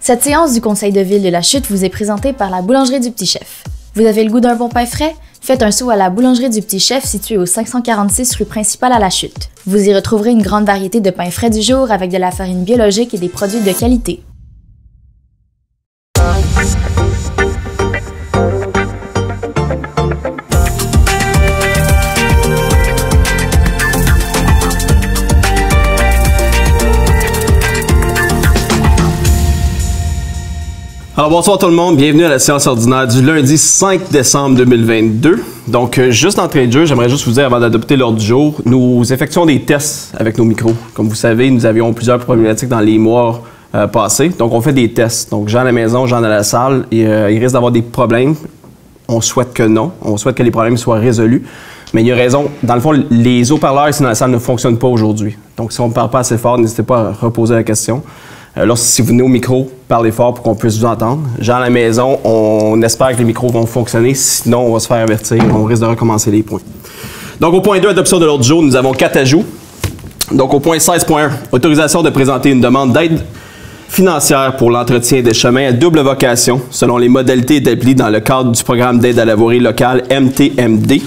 Cette séance du Conseil de ville de la Chute vous est présentée par la Boulangerie du Petit Chef. Vous avez le goût d'un bon pain frais? Faites un saut à la Boulangerie du Petit Chef située au 546 rue principale à la Chute. Vous y retrouverez une grande variété de pains frais du jour avec de la farine biologique et des produits de qualité. Alors bonsoir tout le monde, bienvenue à la séance ordinaire du lundi 5 décembre 2022. Donc juste d'entrée de jeu, j'aimerais juste vous dire avant d'adopter l'ordre du jour, nous effectuons des tests avec nos micros. Comme vous savez, nous avions plusieurs problématiques dans les mois passés, donc on fait des tests. Donc Jean à la maison, Jean à la salle, il risque d'avoir des problèmes. On souhaite que non, on souhaite que les problèmes soient résolus. Mais il y a raison, dans le fond, les haut-parleurs ici dans la salle ne fonctionnent pas aujourd'hui. Donc si on ne parle pas assez fort, n'hésitez pas à reposer la question. Si vous venez au micro, parlez fort pour qu'on puisse vous entendre. Jean à la maison, on espère que les micros vont fonctionner, sinon on va se faire avertir, on risque de recommencer les points. Donc au point 2, adoption de l'ordre du jour, nous avons 4 ajouts. Donc au point 16.1, autorisation de présenter une demande d'aide financière pour l'entretien des chemins à double vocation selon les modalités établies dans le cadre du programme d'aide à la voirie locale MTMD.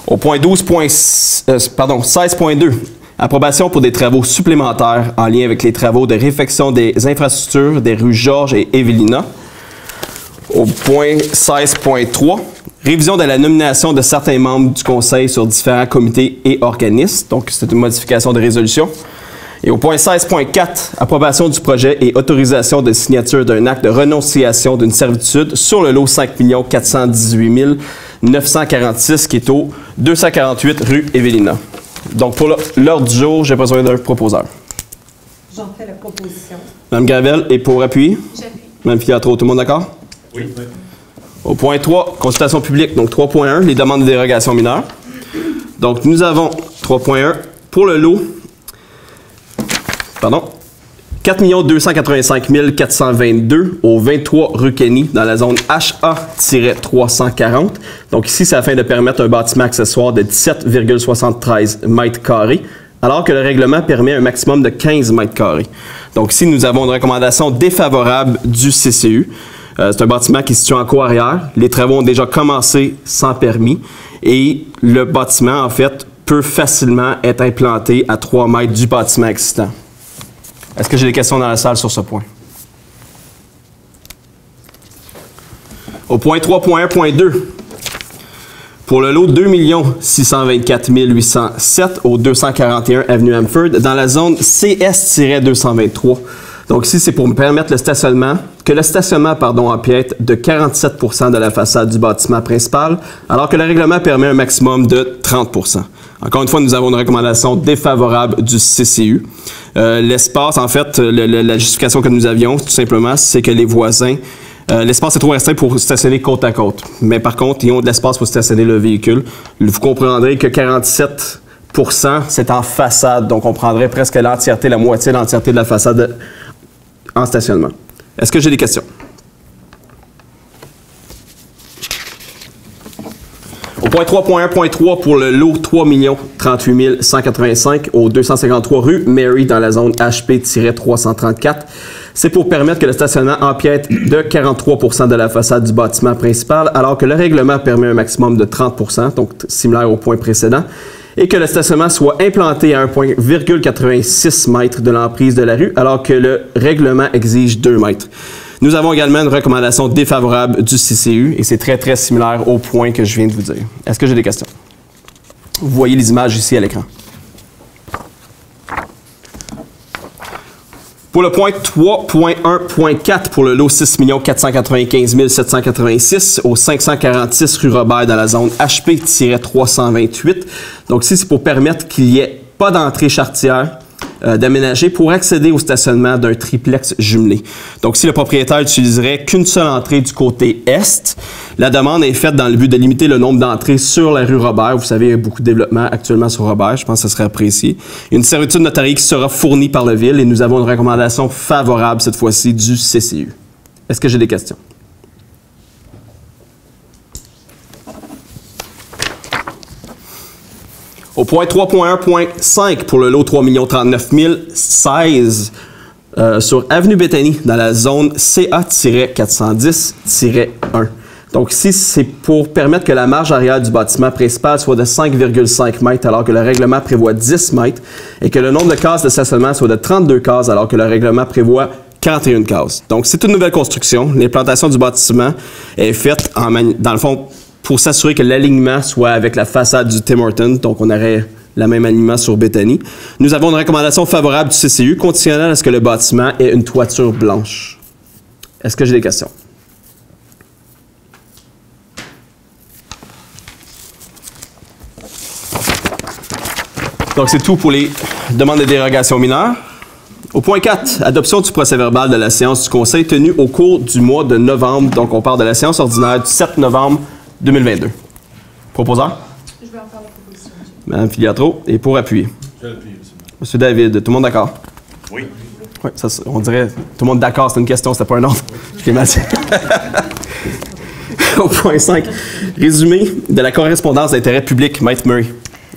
Au point 16.2, approbation pour des travaux supplémentaires en lien avec les travaux de réfection des infrastructures des rues Georges et Evelina. Au point 16.3, révision de la nomination de certains membres du Conseil sur différents comités et organismes. Donc, c'est une modification de résolution. Et au point 16.4, approbation du projet et autorisation de signature d'un acte de renonciation d'une servitude sur le lot 5 418 946 qui est au 248 rue Evelina. Donc, pour l'ordre du jour, j'ai besoin d'un proposeur. J'en fais la proposition. Mme Gravel, et pour appuyer? J'appuie. Mme Filiatro, tout le monde d'accord? Oui. Au point 3, consultation publique, donc 3.1, les demandes de dérogation mineure. Donc, nous avons 3.1 pour le lot, 4 285 422 au 23 rue Kenny dans la zone HA-340. Donc ici, c'est afin de permettre un bâtiment accessoire de 17,73 mètres carrés, alors que le règlement permet un maximum de 15 mètres carrés. Donc ici, nous avons une recommandation défavorable du CCU. C'est un bâtiment qui est situé en cour arrière. Les travaux ont déjà commencé sans permis et le bâtiment, en fait, peut facilement être implanté à 3 mètres du bâtiment existant. Est-ce que j'ai des questions dans la salle sur ce point? Au point 3.1.2, pour le lot 2 624 807 au 241 avenue Hamford dans la zone CS-223. Donc ici, c'est pour me permettre le stationnement, empiète de 47 % de la façade du bâtiment principal, alors que le règlement permet un maximum de 30 %. Encore une fois, nous avons une recommandation défavorable du CCU. L'espace, en fait, la justification que nous avions, tout simplement, c'est que les voisins, l'espace est trop restreint pour stationner côte à côte. Mais par contre, ils ont de l'espace pour stationner le véhicule. Vous comprendrez que 47 %, c'est en façade, donc on prendrait presque l'entièreté, la moitié de l'entièreté de la façade en stationnement. Est-ce que j'ai des questions? Au point 3.1.3 pour le lot 3 038 185 au 253 rue Mary dans la zone HP-334, c'est pour permettre que le stationnement empiète de 43 % de la façade du bâtiment principal, alors que le règlement permet un maximum de 30 %, donc similaire au point précédent, et que le stationnement soit implanté à 1,86 mètres de l'emprise de la rue, alors que le règlement exige 2 mètres. Nous avons également une recommandation défavorable du CCU, et c'est très similaire au point que je viens de vous dire. Est-ce que j'ai des questions? Vous voyez les images ici à l'écran. Pour le point 3.1.4 pour le lot 6 495 786 au 546 rue Robert dans la zone HP-328. Donc ici, c'est pour permettre qu'il n'y ait pas d'entrée charretière d'aménager pour accéder au stationnement d'un triplex jumelé. Donc, si le propriétaire n'utiliserait qu'une seule entrée du côté est, la demande est faite dans le but de limiter le nombre d'entrées sur la rue Robert. Vous savez, il y a beaucoup de développement actuellement sur Robert. Je pense que ça serait apprécié. Une servitude notariée qui sera fournie par la Ville et nous avons une recommandation favorable cette fois-ci du CCU. Est-ce que j'ai des questions? Au point 3.1.5 pour le lot 3 039 016 sur Avenue Béthanie, dans la zone CA-410-1. Donc ici, c'est pour permettre que la marge arrière du bâtiment principal soit de 5,5 mètres, alors que le règlement prévoit 10 mètres, et que le nombre de cases de stationnement soit de 32 cases, alors que le règlement prévoit 41 cases. Donc c'est une nouvelle construction. L'implantation du bâtiment est faite, dans le fond, pour s'assurer que l'alignement soit avec la façade du Tim Hortons. Donc on aurait le même alignement sur Béthanie. Nous avons une recommandation favorable du CCU, conditionnelle à ce que le bâtiment ait une toiture blanche. Est-ce que j'ai des questions? Donc, c'est tout pour les demandes de dérogation mineures. Au point 4, adoption du procès-verbal de la séance du Conseil tenue au cours du mois de novembre. Donc, on part de la séance ordinaire du 7 novembre 2022. Proposeur? Je vais en faire la proposition. Madame Filiatro, et pour appuyer. Je vais appuyer, Monsieur David, tout le monde d'accord? Oui. Oui, ça, on dirait tout le monde d'accord, c'est une question, c'était pas un ordre. Je l'ai mal dit. Au point 5, résumé de la correspondance d'intérêt public, Maître Murray.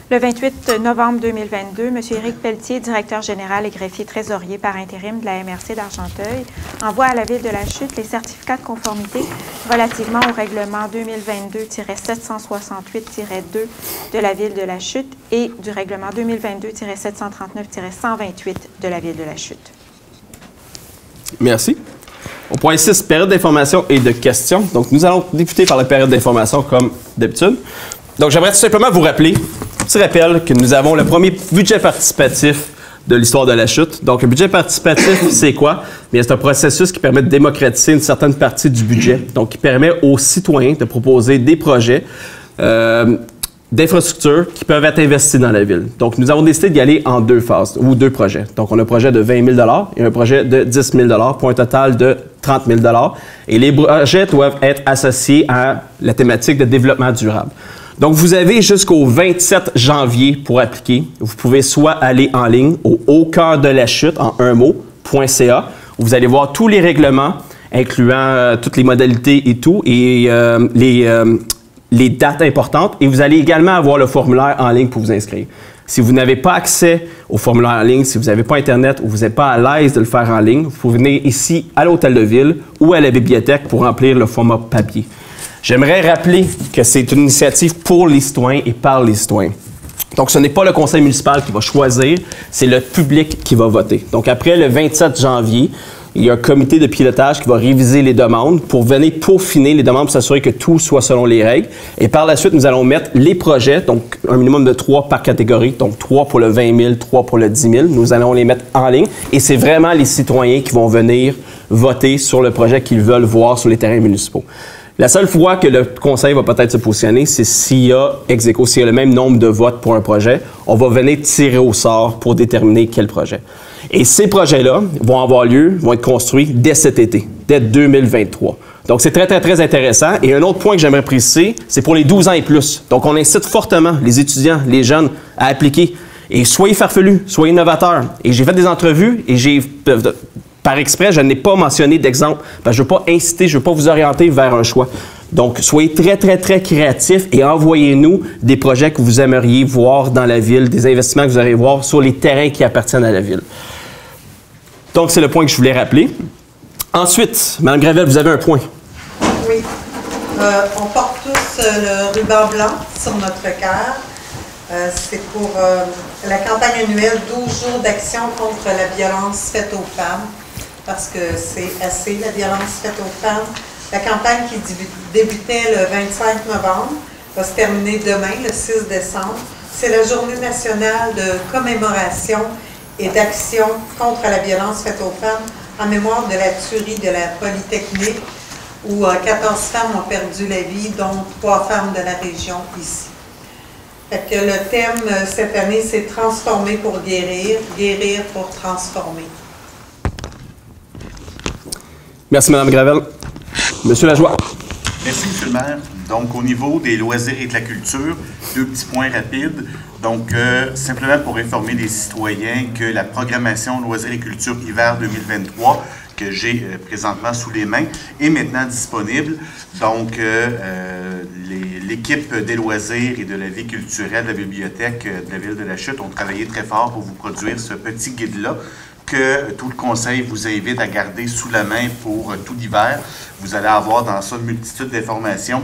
Le 28 novembre 2022, M. Éric Pelletier, directeur général et greffier trésorier par intérim de la MRC d'Argenteuil, envoie à la Ville de la Chute les certificats de conformité relativement au règlement 2022-768-2 de la Ville de la Chute et du règlement 2022-739-128 de la Ville de la Chute. Merci. Au point 6, période d'information et de questions. Donc, nous allons débuter par la période d'information comme d'habitude. Donc, j'aimerais tout simplement vous rappeler, petit rappel, que nous avons le premier budget participatif de l'histoire de la chute. Donc, le budget participatif, c'est quoi? Bien, c'est un processus qui permet de démocratiser une certaine partie du budget. Donc, qui permet aux citoyens de proposer des projets d'infrastructures qui peuvent être investis dans la ville. Donc, nous avons décidé d'y aller en deux phases, ou deux projets. Donc, on a un projet de 20 000 et un projet de 10 000 pour un total de 30 000 et les projets doivent être associés à la thématique de développement durable. Donc, vous avez jusqu'au 27 janvier pour appliquer. Vous pouvez soit aller en ligne au cœur de la chute, en un mot, .ca, où vous allez voir tous les règlements, incluant toutes les modalités et tout, et les dates importantes. Et vous allez également avoir le formulaire en ligne pour vous inscrire. Si vous n'avez pas accès au formulaire en ligne, si vous n'avez pas Internet ou vous n'êtes pas à l'aise de le faire en ligne, vous pouvez venir ici à l'Hôtel de Ville ou à la bibliothèque pour remplir le format papier. J'aimerais rappeler que c'est une initiative pour les citoyens et par les citoyens. Donc, ce n'est pas le conseil municipal qui va choisir, c'est le public qui va voter. Donc, après le 27 janvier, il y a un comité de pilotage qui va réviser les demandes pour venir peaufiner les demandes pour s'assurer que tout soit selon les règles. Et par la suite, nous allons mettre les projets, donc un minimum de 3 par catégorie, donc 3 pour le 20 000, 3 pour le 10 000. Nous allons les mettre en ligne et c'est vraiment les citoyens qui vont venir voter sur le projet qu'ils veulent voir sur les terrains municipaux. La seule fois que le conseil va peut-être se positionner, c'est s'il y a ex aequo, s'il y a le même nombre de votes pour un projet, on va venir tirer au sort pour déterminer quel projet. Et ces projets-là vont avoir lieu, vont être construits dès cet été, dès 2023. Donc, c'est très, très, très intéressant. Et un autre point que j'aimerais préciser, c'est pour les 12 ans et plus. Donc, on incite fortement les étudiants, les jeunes à appliquer. Et soyez farfelus, soyez innovateurs. Et j'ai fait des entrevues et par exprès, je n'ai pas mentionné d'exemple. Je ne veux pas inciter, je ne veux pas vous orienter vers un choix. Donc, soyez très, très, très créatifs et envoyez-nous des projets que vous aimeriez voir dans la ville, des investissements que vous aimeriez voir sur les terrains qui appartiennent à la ville. Donc, c'est le point que je voulais rappeler. Ensuite, Mme Gravel, vous avez un point. Oui. On porte tous le ruban blanc sur notre cœur. C'est pour la campagne annuelle 12 jours d'action contre la violence faite aux femmes. Parce que c'est assez, la violence faite aux femmes. La campagne qui débutait le 25 novembre va se terminer demain, le 6 décembre. C'est la journée nationale de commémoration et d'action contre la violence faite aux femmes en mémoire de la tuerie de la Polytechnique où 14 femmes ont perdu la vie, dont 3 femmes de la région ici. Fait que le thème cette année, c'est « Transformer pour guérir, guérir pour transformer ». Merci, Mme Gravel. Monsieur Lajoie. Merci, M. le maire. Donc, au niveau des loisirs et de la culture, 2 petits points rapides. Donc, simplement pour informer les citoyens que la programmation loisirs et culture hiver 2023, que j'ai présentement sous les mains, est maintenant disponible. Donc, l'équipe des loisirs et de la vie culturelle de la bibliothèque de la Ville de la Chute ont travaillé très fort pour vous produire ce petit guide-là. que tout le conseil vous invite à garder sous la main pour tout l'hiver. Vous allez avoir dans ça une multitude d'informations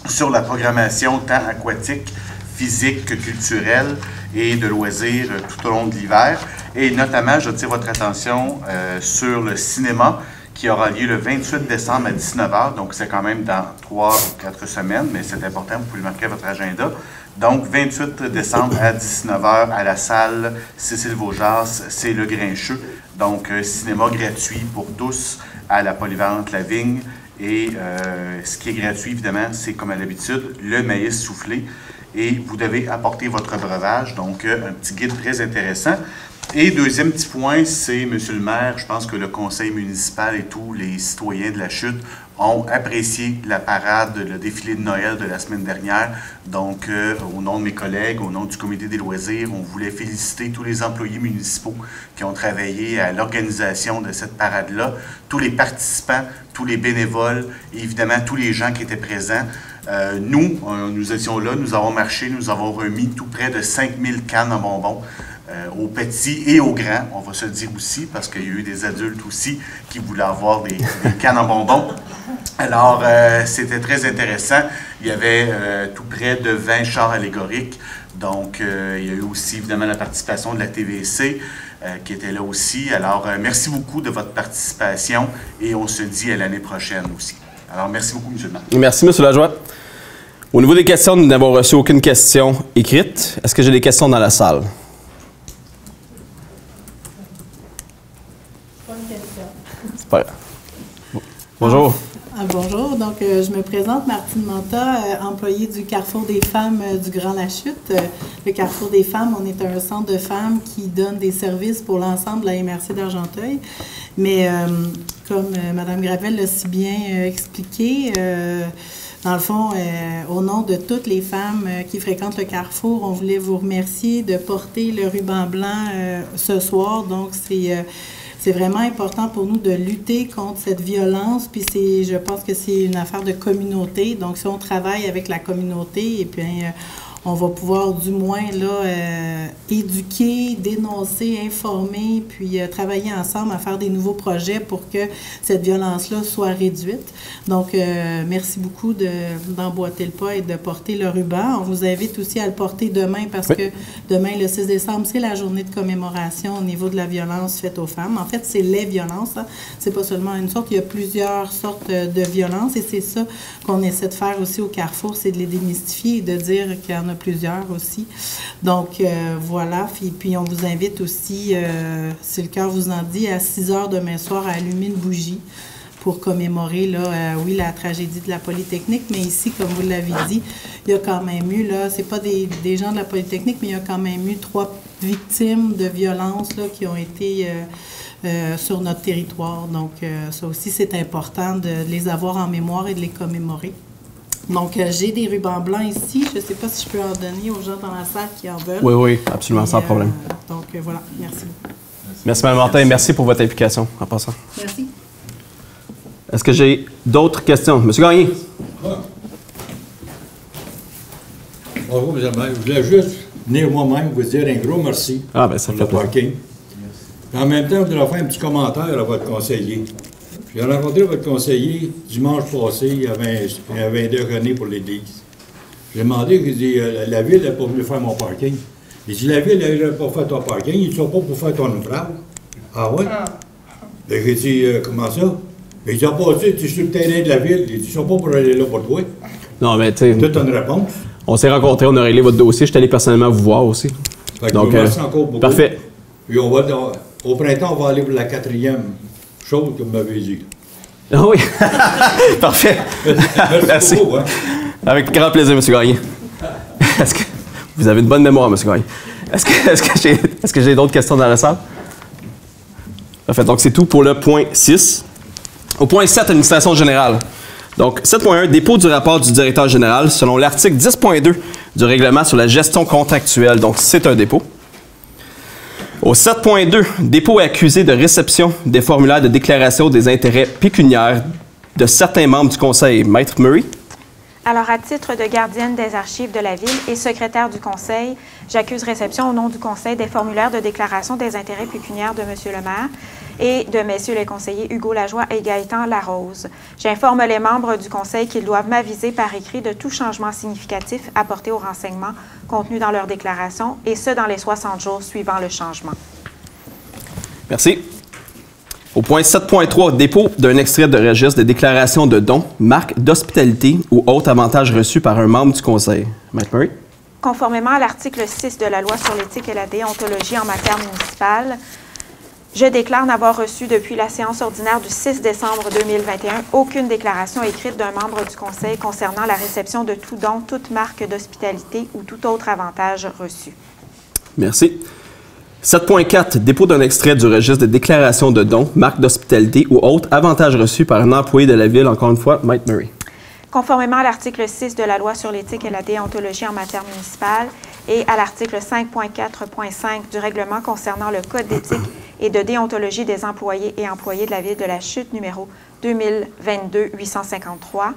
sur la programmation tant aquatique, physique que culturelle et de loisirs tout au long de l'hiver. Et notamment, je tire votre attention sur le cinéma qui aura lieu le 28 décembre à 19h. Donc, c'est quand même dans 3 ou 4 semaines, mais c'est important, vous pouvez le marquer à votre agenda. Donc, 28 décembre à 19h à la salle Cécile Vaujas, c'est le Grincheux. Donc, cinéma gratuit pour tous à la Polyvalente La Vigne. Et ce qui est gratuit, évidemment, c'est comme à l'habitude, le maïs soufflé. Et vous devez apporter votre breuvage, donc un petit guide très intéressant. Et deuxième petit point, c'est, Monsieur le maire, je pense que le conseil municipal et tous les citoyens de la Chute ont apprécié la parade, le défilé de Noël de la semaine dernière. Donc, au nom de mes collègues, au nom du comité des loisirs, on voulait féliciter tous les employés municipaux qui ont travaillé à l'organisation de cette parade-là, tous les participants, tous les bénévoles et évidemment tous les gens qui étaient présents. Nous étions là, nous avons marché, nous avons remis tout près de 5000 cannes en bonbons. Aux petits et aux grands, on va se le dire aussi, parce qu'il y a eu des adultes aussi qui voulaient avoir des cannes en bonbons. Alors, c'était très intéressant. Il y avait tout près de 20 chars allégoriques. Donc, il y a eu aussi, évidemment, la participation de la TVC qui était là aussi. Alors, merci beaucoup de votre participation et on se dit à l'année prochaine aussi. Alors, merci beaucoup, M. le maire. Merci, M. Lajoie. Au niveau des questions, nous n'avons reçu aucune question écrite. Est-ce que j'ai des questions dans la salle? Bonjour. Bonjour, donc je me présente, Martine Manta, employée du Carrefour des femmes du Grand Lachute. Le Carrefour des femmes, on est un centre de femmes qui donne des services pour l'ensemble de la MRC d'Argenteuil. Mais comme Mme Gravel l'a si bien expliqué, dans le fond, au nom de toutes les femmes qui fréquentent le Carrefour, on voulait vous remercier de porter le ruban blanc ce soir. Donc, c'est vraiment important pour nous de lutter contre cette violence, puis je pense que c'est une affaire de communauté. Donc, si on travaille avec la communauté, et puis on va pouvoir du moins là éduquer, dénoncer, informer, puis travailler ensemble à faire des nouveaux projets pour que cette violence-là soit réduite. Donc, merci beaucoup d'emboîter le pas et de porter le ruban. On vous invite aussi à le porter demain parce que demain, le 6 décembre, c'est la journée de commémoration au niveau de la violence faite aux femmes. En fait, c'est les violences. Hein. C'est pas seulement une sorte, il y a plusieurs sortes de violences et c'est ça qu'on essaie de faire aussi au Carrefour, c'est de les démystifier et de dire qu'il y en a plusieurs aussi. Donc, voilà. Puis, on vous invite aussi, si le cœur vous en dit, à 6 heures demain soir à allumer une bougie pour commémorer, là, oui, la tragédie de la Polytechnique, mais ici, comme vous l'avez dit, il y a quand même eu, là, c'est pas des gens de la Polytechnique, mais il y a quand même eu 3 victimes de violences, là, qui ont été sur notre territoire. Donc, ça aussi, c'est important de les avoir en mémoire et de les commémorer. Donc, j'ai des rubans blancs ici. Je ne sais pas si je peux en donner aux gens dans la salle qui en veulent. Oui, oui, absolument, sans problème. Donc, voilà. Merci beaucoup. Merci, Mme Martin, et merci pour votre implication en passant. Merci. Est-ce que j'ai d'autres questions? Monsieur Gagné? Bonjour, M. le maire. Je voulais juste venir moi-même vous dire un gros merci ça fait pour le parking. En même temps, je voudrais faire un petit commentaire à votre conseiller. J'ai rencontré votre conseiller dimanche passé, il y avait un déjeuner pour l'église. J'ai demandé, j'ai dit, la ville n'a pas voulu faire mon parking. Il dit, la ville n'a pas fait ton parking, ils ne sont pas pour faire ton ouvrage. Ah ouais? Ben, j'ai dit, comment ça? Mais ils ont passé, tu es sur le terrain de la ville, ils ne sont pas pour aller là pour toi. Non, mais tu sais. Toute une réponse. On s'est rencontrés, on a réglé votre dossier, je suis allé personnellement vous voir aussi. Donc, merci encore beaucoup. Parfait. Puis au printemps, on va aller pour la 4e chose que vous m'avez dit. Ah oui, parfait. Merci beaucoup. Hein? Avec grand plaisir, M. Gagné. Est-ce que vous avez une bonne mémoire, M. Gagné? Est-ce que j'ai d'autres questions dans la salle? Parfait, donc c'est tout pour le point 6. Au point 7, administration générale. Donc, 7.1, dépôt du rapport du directeur général selon l'article 10.2 du règlement sur la gestion contractuelle. Donc, c'est un dépôt. Au 7.2, dépôt accusé de réception des formulaires de déclaration des intérêts pécuniaires de certains membres du conseil. Maître Murray. Alors, à titre de gardienne des archives de la Ville et secrétaire du Conseil, j'accuse réception au nom du Conseil des formulaires de déclaration des intérêts pécuniaires de M. le maire et de messieurs les conseillers Hugo Lajoie et Gaëtan Larose. J'informe les membres du Conseil qu'ils doivent m'aviser par écrit de tout changement significatif apporté aux renseignements contenus dans leur déclaration, et ce, dans les 60 jours suivant le changement. Merci. Au point 7.3, dépôt d'un extrait de registre de déclaration de dons, marque d'hospitalité ou autre avantage reçu par un membre du Conseil. Maître Murray. Conformément à l'article 6 de la Loi sur l'éthique et la déontologie en matière municipale, je déclare n'avoir reçu depuis la séance ordinaire du 6 décembre 2021 aucune déclaration écrite d'un membre du Conseil concernant la réception de tout don, toute marque d'hospitalité ou tout autre avantage reçu. Merci. 7.4, dépôt d'un extrait du registre de déclaration de dons, marque d'hospitalité ou autre avantage reçu par un employé de la Ville, encore une fois, Maître Murray. Conformément à l'article 6 de la Loi sur l'éthique et la déontologie en matière municipale et à l'article 5.4.5 du règlement concernant le Code d'éthique et de déontologie des employés et employés de la Ville de la Chute numéro 2022-853,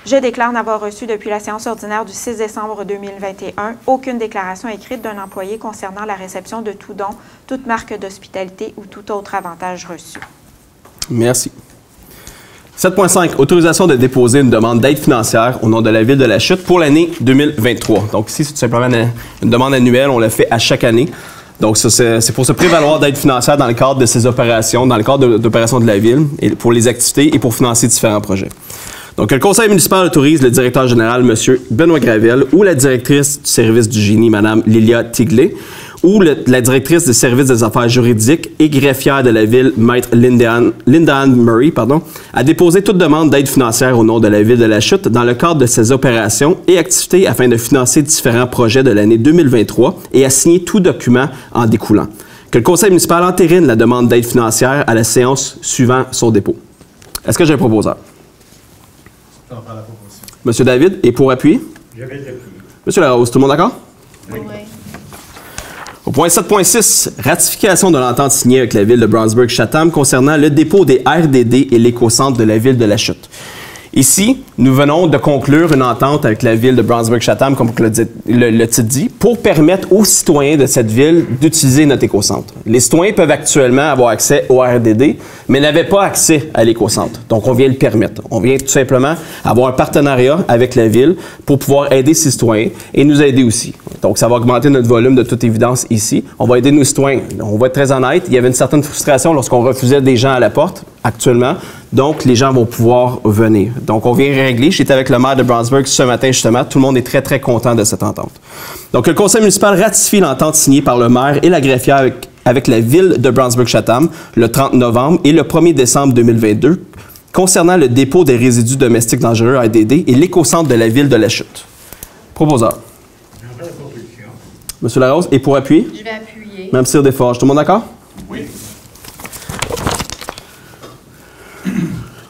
je déclare n'avoir reçu depuis la séance ordinaire du 6 décembre 2021 aucune déclaration écrite d'un employé concernant la réception de tout don, toute marque d'hospitalité ou tout autre avantage reçu. Merci. 7.5, autorisation de déposer une demande d'aide financière au nom de la Ville de la Chute pour l'année 2023. Donc ici, c'est tout simplement une demande annuelle, on la fait à chaque année. Donc c'est pour se prévaloir d'aide financière dans le cadre de ces opérations, dans le cadre d'opérations de la Ville, et pour les activités et pour financer différents projets. Donc, le conseil municipal autorise le directeur général, M. Benoît Gravel, ou la directrice du service du génie, Mme Lilia Tiglet, ou la directrice du service des affaires juridiques et greffière de la Ville, Maître Linda Ann Murray, à déposer toute demande d'aide financière au nom de la Ville de la Chute dans le cadre de ces opérations et activités afin de financer différents projets de l'année 2023 et à signer tout document en découlant. Que le conseil municipal entérine la demande d'aide financière à la séance suivant son dépôt. Est-ce que j'ai un proposeur? Monsieur David, et pour appui? Je vais l'appuyer. Monsieur Larose, tout le monde d'accord? Oui. Au point 7.6, ratification de l'entente signée avec la Ville de Brownsburg-Chatham concernant le dépôt des RDD et l'éco-centre de la Ville de la Chute. Ici, nous venons de conclure une entente avec la Ville de Brownsburg-Chatham, comme le titre dit, pour permettre aux citoyens de cette ville d'utiliser notre éco-centre. Les citoyens peuvent actuellement avoir accès au RDD, mais n'avaient pas accès à l'éco-centre. Donc, on vient le permettre. On vient tout simplement avoir un partenariat avec la Ville pour pouvoir aider ces citoyens et nous aider aussi. Donc, ça va augmenter notre volume de toute évidence ici. On va aider nos citoyens. On va être très honnête, il y avait une certaine frustration lorsqu'on refusait des gens à la porte actuellement. Donc, les gens vont pouvoir venir. Donc, on vient régler. J'étais avec le maire de Brownsburg ce matin, justement. Tout le monde est très, très content de cette entente. Donc, le conseil municipal ratifie l'entente signée par le maire et la greffière avec la Ville de Brownsburg-Chatham le 30 novembre et le 1er décembre 2022 concernant le dépôt des résidus domestiques dangereux RDD et l'éco-centre de la Ville de la Chute. Proposeur. Monsieur Larose, et pour appuyer? Je vais appuyer. Mme Cyr Desforges, tout le monde d'accord? Oui.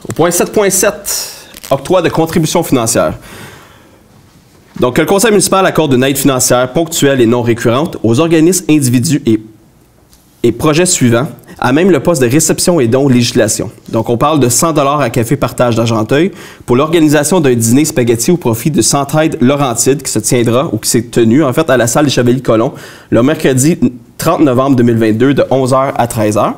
Au point 7.7, octroi de contributions financières. Donc, le conseil municipal accorde une aide financière ponctuelle et non récurrente aux organismes, individus et projets suivants, à même le poste de réception et dons législation. Donc, on parle de 100 $ à Café Partage d'Argenteuil pour l'organisation d'un dîner spaghetti au profit de Centraide Laurentide qui se tiendra, ou qui s'est tenu, en fait, à la salle des Chevaliers-Colomb, le mercredi 30 novembre 2022 de 11h à 13h.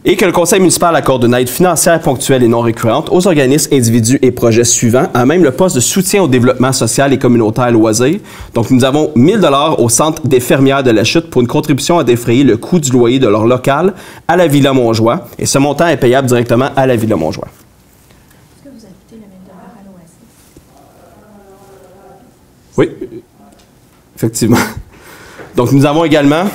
Et que le conseil municipal accorde une aide financière ponctuelle et non récurrente aux organismes, individus et projets suivants, à même le poste de soutien au développement social et communautaire loisir. Donc, nous avons 1 000 $ au Centre des fermières de la Chute pour une contribution à défrayer le coût du loyer de leur local à la Villa Montjoie. Et ce montant est payable directement à la Villa Montjoie. Est-ce que vous ajoutez le 1 000 $ à l'OASIS? Oui, effectivement. Donc, nous avons également...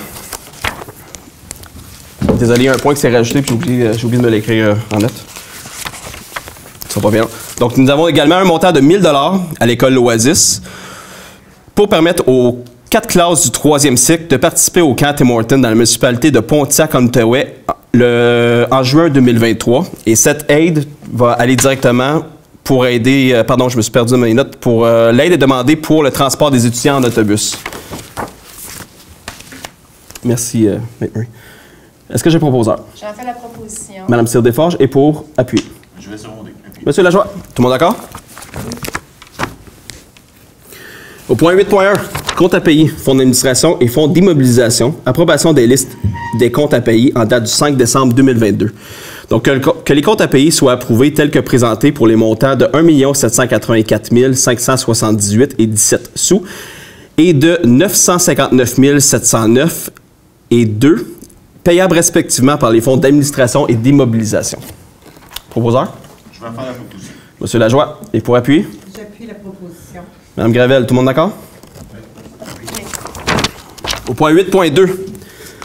Désolé, il y a un point qui s'est rajouté, puis j'ai oublié de me l'écrire en note. Ça sera pas bien. Donc, nous avons également un montant de 1 000 $ à l'école L'Oasis pour permettre aux 4 classes du 3e cycle de participer au camp Tim Hortons dans la municipalité de Pontiac-en-Outaouais en juin 2023. Et cette aide va aller directement pour aider... pardon, je me suis perdu dans mes notes. L'aide est demandée pour le transport des étudiants en autobus. Merci, Mary. Est-ce que j'ai proposeur? J'en fais la proposition. Madame Cyr Desforges, et pour appui. Je vais seconder. Monsieur Lajoie, tout le monde d'accord? Au point 8.1, comptes à payer, fonds d'administration et fonds d'immobilisation, approbation des listes des comptes à payer en date du 5 décembre 2022. Donc, que les comptes à payer soient approuvés tels que présentés pour les montants de 1 784 578,17 sous et de 959 709 et 2, payables respectivement par les fonds d'administration et d'immobilisation. Proposeur? Je vais faire la proposition. Monsieur Lajoie, et pour appui? J'appuie la proposition. Madame Gravel, tout le monde d'accord? Au point 8.2,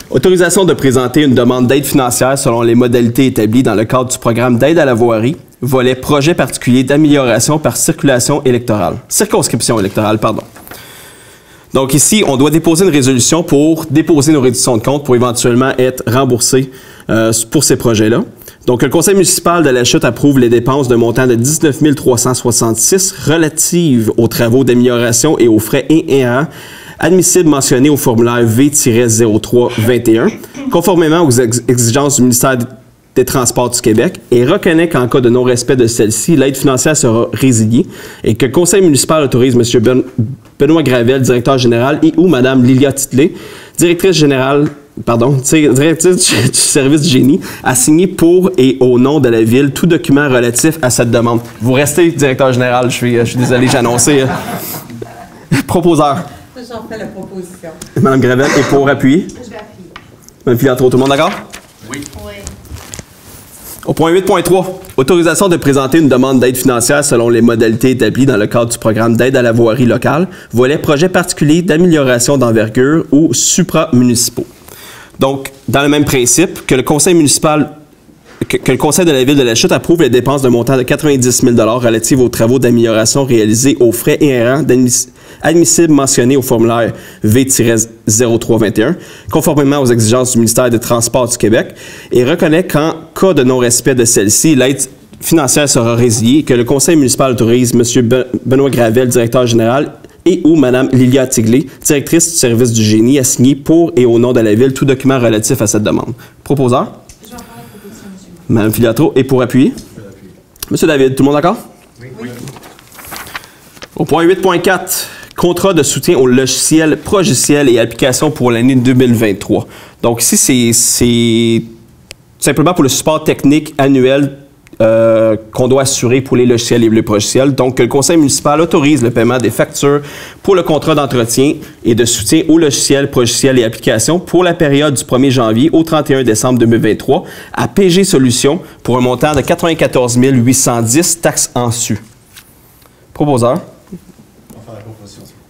autorisation de présenter une demande d'aide financière selon les modalités établies dans le cadre du programme d'aide à la voirie, volet projet particulier d'amélioration par circonscription électorale, pardon. Donc ici, on doit déposer une résolution pour déposer nos réductions de compte pour éventuellement être remboursés pour ces projets-là. Donc, le conseil municipal de la Chute approuve les dépenses d'un montant de 19 366 relatives aux travaux d'amélioration et aux frais inhérents admissibles mentionnés au formulaire V-0321, conformément aux exigences du ministère des Transports du Québec, et reconnaît qu'en cas de non-respect de celle-ci, l'aide financière sera résiliée et que le conseil municipal autorise M. Benoît Gravel, directeur général, et ou Mme Lilia Titley, directrice du service du génie, à signer pour et au nom de la Ville tout document relatif à cette demande. Vous restez, directeur général, je suis désolé, j'ai annoncé. Proposeur. J'en fais la proposition. Mme Gravel, et pour appuyer? Je vais appuyer. Mme Filiatro, tout le monde d'accord? Oui. Oui. Au point 8.3, autorisation de présenter une demande d'aide financière selon les modalités établies dans le cadre du programme d'aide à la voirie locale, volet projet particulier d'amélioration d'envergure ou supramunicipaux. Donc, dans le même principe, que le conseil municipal, que le conseil de la Ville de la Chute approuve les dépenses d'un montant de 90 000 relatives aux travaux d'amélioration réalisés aux frais inhérents admissibles mentionnés au formulaire V-0321, conformément aux exigences du ministère des Transports du Québec, et reconnaît qu'en cas de non-respect de celle-ci, l'aide financière sera résiliée et que le conseil municipal autorise M. Benoît Gravel, directeur général, et ou Mme Lilia Titley, directrice du service du génie, à signer pour et au nom de la Ville tout document relatif à cette demande. Proposeur? Je vais en faire la proposition, monsieur. Mme Filiatro, et pour appuyer? Monsieur David, tout le monde d'accord? Oui. Au point 8.4, contrat de soutien aux logiciels, progiciels et applications pour l'année 2023. Donc ici, c'est simplement pour le support technique annuel qu'on doit assurer pour les logiciels et les progiciels. Donc, le conseil municipal autorise le paiement des factures pour le contrat d'entretien et de soutien aux logiciels, progiciels et applications pour la période du 1er janvier au 31 décembre 2023 à PG Solutions pour un montant de 94 810 taxes en su. Proposeur?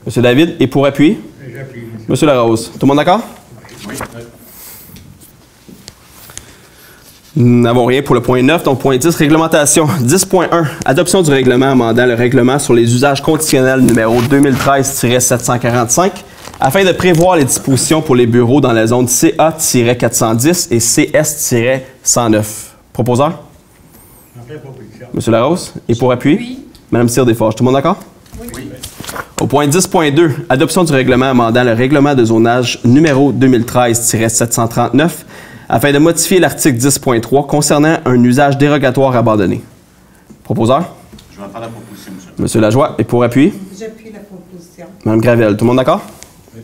Monsieur David, et pour appuyer? J'appuie. Monsieur Larose, tout le monde d'accord? Oui. Nous n'avons rien pour le point 9, donc point 10, réglementation. 10.1, adoption du règlement amendant le règlement sur les usages conditionnels numéro 2013-745 afin de prévoir les dispositions pour les bureaux dans la zone CA-410 et CS-109. Proposeur? Monsieur Larose, et pour appui? Oui. Madame Cyr-Desforges, tout le monde d'accord? Oui. Au point 10.2, adoption du règlement amendant le règlement de zonage numéro 2013-739 afin de modifier l'article 10.3 concernant un usage dérogatoire abandonné. Proposeur? Je vais en faire la proposition, monsieur. Monsieur Lajoie, et pour appuyer? J'appuie la proposition. Mme Gravel, tout le monde d'accord? Oui.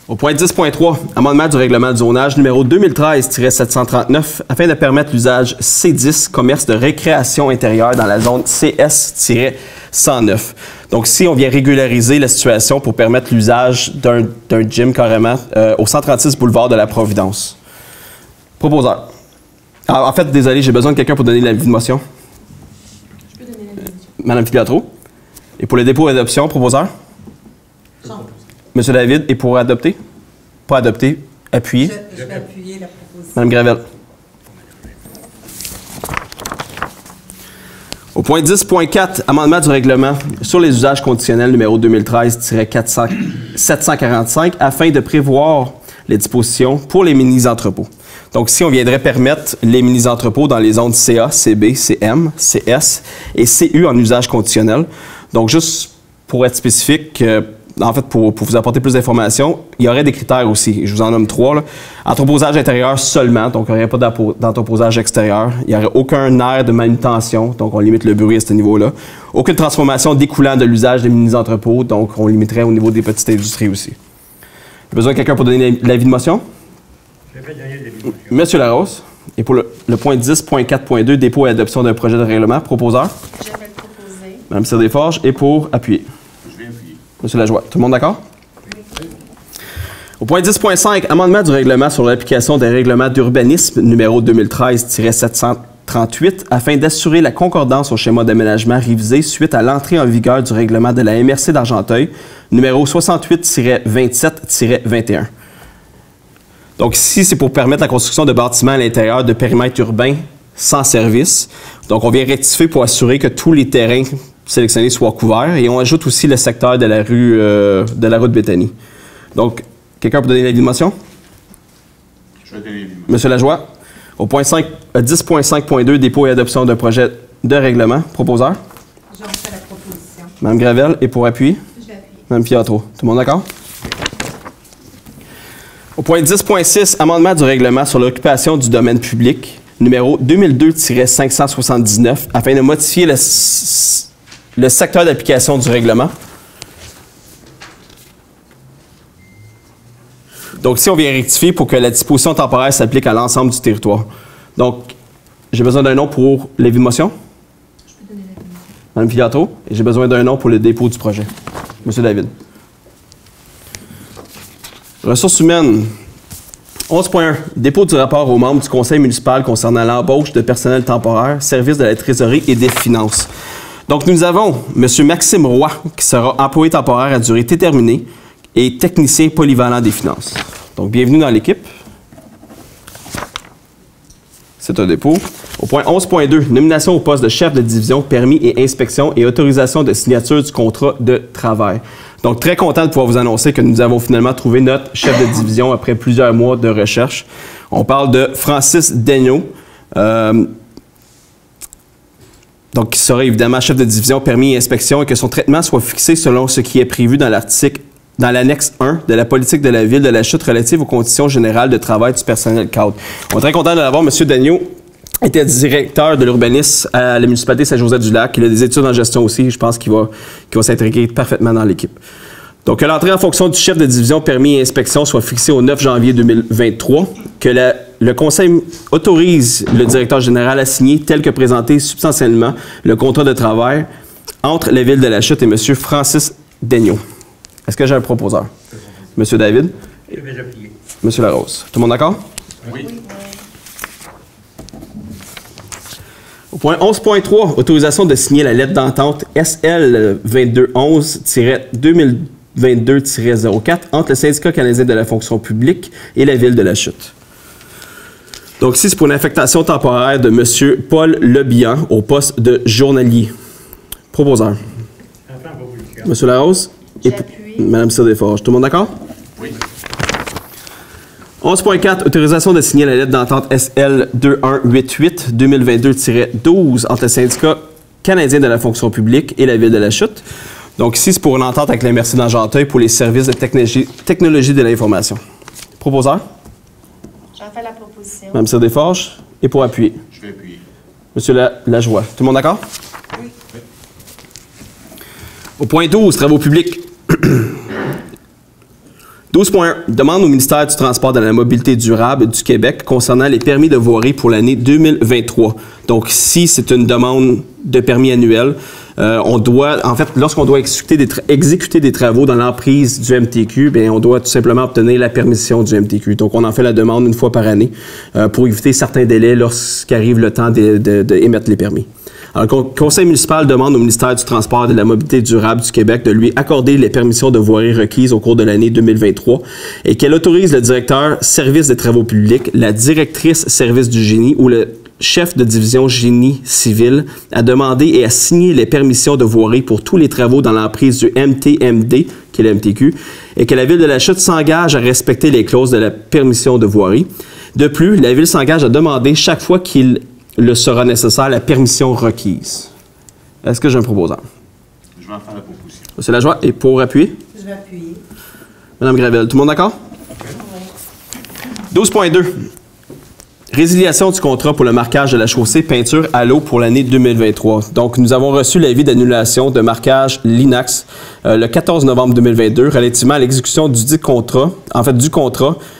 Au point 10.3, amendement du règlement de zonage numéro 2013-739 afin de permettre l'usage C10, commerce de récréation intérieure dans la zone CS-109. Donc, si on vient régulariser la situation pour permettre l'usage d'un gym carrément au 136 boulevard de la Providence. Proposeur. En fait, désolé, j'ai besoin de quelqu'un pour donner l'avis de motion. Je peux donner la motion. Madame Filiatro. Et pour le dépôt et l'adoption, proposeur? Monsieur David, et pour adopter? Pas adopter, appuyer. Je vais appuyer la proposition. Madame Gravel. Au point 10.4, amendement du règlement sur les usages conditionnels numéro 2013-745 afin de prévoir les dispositions pour les mini-entrepôts. Donc, si on viendrait permettre les mini-entrepôts dans les zones CA, CB, CM, CS et CU en usage conditionnel. Donc, juste pour être spécifique, en fait, pour vous apporter plus d'informations, il y aurait des critères aussi. Je vous en nomme 3. Là. Entreposage intérieur seulement, donc il n'y aurait pas d'entreposage extérieur. Il n'y aurait aucun aire de manutention, donc on limite le bruit à ce niveau-là. Aucune transformation découlant de l'usage des mini-entrepôts, donc on limiterait au niveau des petites industries aussi. J'ai besoin de quelqu'un pour donner l'avis de motion? Je vais donner l'avis de motion. Monsieur Larose. Et pour le point 10.4.2, dépôt et adoption d'un projet de règlement, proposeur? Je vais le proposer. Mme Cyr-Desforges. Et pour appuyer? Je vais appuyer. Monsieur Lajoie. Tout le monde d'accord? Oui. Au point 10.5, amendement du règlement sur l'application des règlements d'urbanisme numéro 2013-738 afin d'assurer la concordance au schéma d'aménagement révisé suite à l'entrée en vigueur du règlement de la MRC d'Argenteuil numéro 68-27-21. Donc ici, c'est pour permettre la construction de bâtiments à l'intérieur de périmètres urbains sans service. Donc on vient rectifier pour assurer que tous les terrains sélectionnés soient couverts et on ajoute aussi le secteur de la route Béthanie. Donc, quelqu'un peut donner l'avis de motion? Je vais donner l'avis de motion. Monsieur Lajoie, au point 10.5.2, dépôt et adoption d'un projet de règlement. Proposeur? J'en fais la proposition. Mme Gravel. Et pour appui? Je vais appuyer. Mme Piatro. Tout le monde d'accord? Au point 10.6, amendement du règlement sur l'occupation du domaine public, numéro 2002-579, afin de modifier le secteur d'application du règlement. Donc, ici, on vient rectifier pour que la disposition temporaire s'applique à l'ensemble du territoire. Donc, j'ai besoin d'un nom pour l'avis de motion. Je peux donner l'avis de motion. Mme Piatro. Et j'ai besoin d'un nom pour le dépôt du projet. Monsieur David. Ressources humaines. 11.1. Dépôt du rapport aux membres du conseil municipal concernant l'embauche de personnel temporaire, service de la trésorerie et des finances. Donc, nous avons M. Maxime Roy, qui sera employé temporaire à durée déterminée et technicien polyvalent des finances. Donc, bienvenue dans l'équipe. C'est un dépôt. Au point 11.2, nomination au poste de chef de division, permis et inspection et autorisation de signature du contrat de travail. Donc, très content de pouvoir vous annoncer que nous avons finalement trouvé notre chef de division après plusieurs mois de recherche. On parle de Francis Daigneault, donc qui sera évidemment chef de division, permis et inspection, et que son traitement soit fixé selon ce qui est prévu dans l'annexe 1 de la politique de la Ville de la Chute relative aux conditions générales de travail du personnel cadre. On est très content de l'avoir. M. Daigneault était directeur de l'urbanisme à la municipalité Saint-Joseph-du-Lac. Il a des études en gestion aussi. Je pense qu'il va s'intégrer parfaitement dans l'équipe. Donc, que l'entrée en fonction du chef de division permis et inspection soit fixée au 9 janvier 2023, que le Conseil autorise le directeur général à signer, tel que présenté substantiellement, le contrat de travail entre la Ville de la Chute et M. Francis Daigneault. Est-ce que j'ai un proposeur? M. David? Je vais appuyer. M. Larose. Tout le monde d'accord? Oui. Au point 11.3, autorisation de signer la lettre d'entente SL 2211-2022-04 entre le syndicat canadien de la fonction publique et la Ville de la Chute. Donc ici, c'est pour une affectation temporaire de M. Paul Lebihan au poste de journalier. Proposeur. M. Larose et Mme Cyr-Desforges. Tout le monde d'accord? Oui. 11.4, autorisation de signer la lettre d'entente SL 2188-2022-12 entre le syndicat canadien de la fonction publique et la Ville de la Chute. Donc ici, c'est pour une entente avec la MRC d'Argenteuil pour les services de technologie de l'information. Proposeur? J'en fais la proposition. Mme Cyr-Desforges. Et pour appuyer? Je vais appuyer. M. Lajoie. Tout le monde d'accord? Oui. Au point 12, travaux publics. 12.1. Demande au ministère du Transport et de la Mobilité durable du Québec concernant les permis de voirie pour l'année 2023. Donc, si c'est une demande de permis annuel, on doit, en fait, lorsqu'on doit exécuter des travaux dans l'emprise du MTQ, bien, on doit tout simplement obtenir la permission du MTQ. Donc, on en fait la demande une fois par année pour éviter certains délais lorsqu'arrive le temps d'émettre les permis. Alors, le conseil municipal demande au ministère du Transport et de la Mobilité durable du Québec de lui accorder les permissions de voirie requises au cours de l'année 2023 et qu'elle autorise le directeur service des travaux publics, la directrice service du génie ou le chef de division génie civil à demander et à signer les permissions de voirie pour tous les travaux dans l'emprise du MTMD, qui est le MTQ, et que la Ville de la Chute s'engage à respecter les clauses de la permission de voirie. De plus, la Ville s'engage à demander chaque fois qu'il le sera nécessaire la permission requise. Est-ce que j'ai un proposant? Je vais en faire la proposition. M. Lajoie, et pour appuyer? Je vais appuyer. Madame Gravel, tout le monde d'accord? 12.2. Résiliation du contrat pour le marquage de la chaussée peinture à l'eau pour l'année 2023. Donc, nous avons reçu l'avis d'annulation de marquage Linax le 14 novembre 2022 relativement à l'exécution du contrat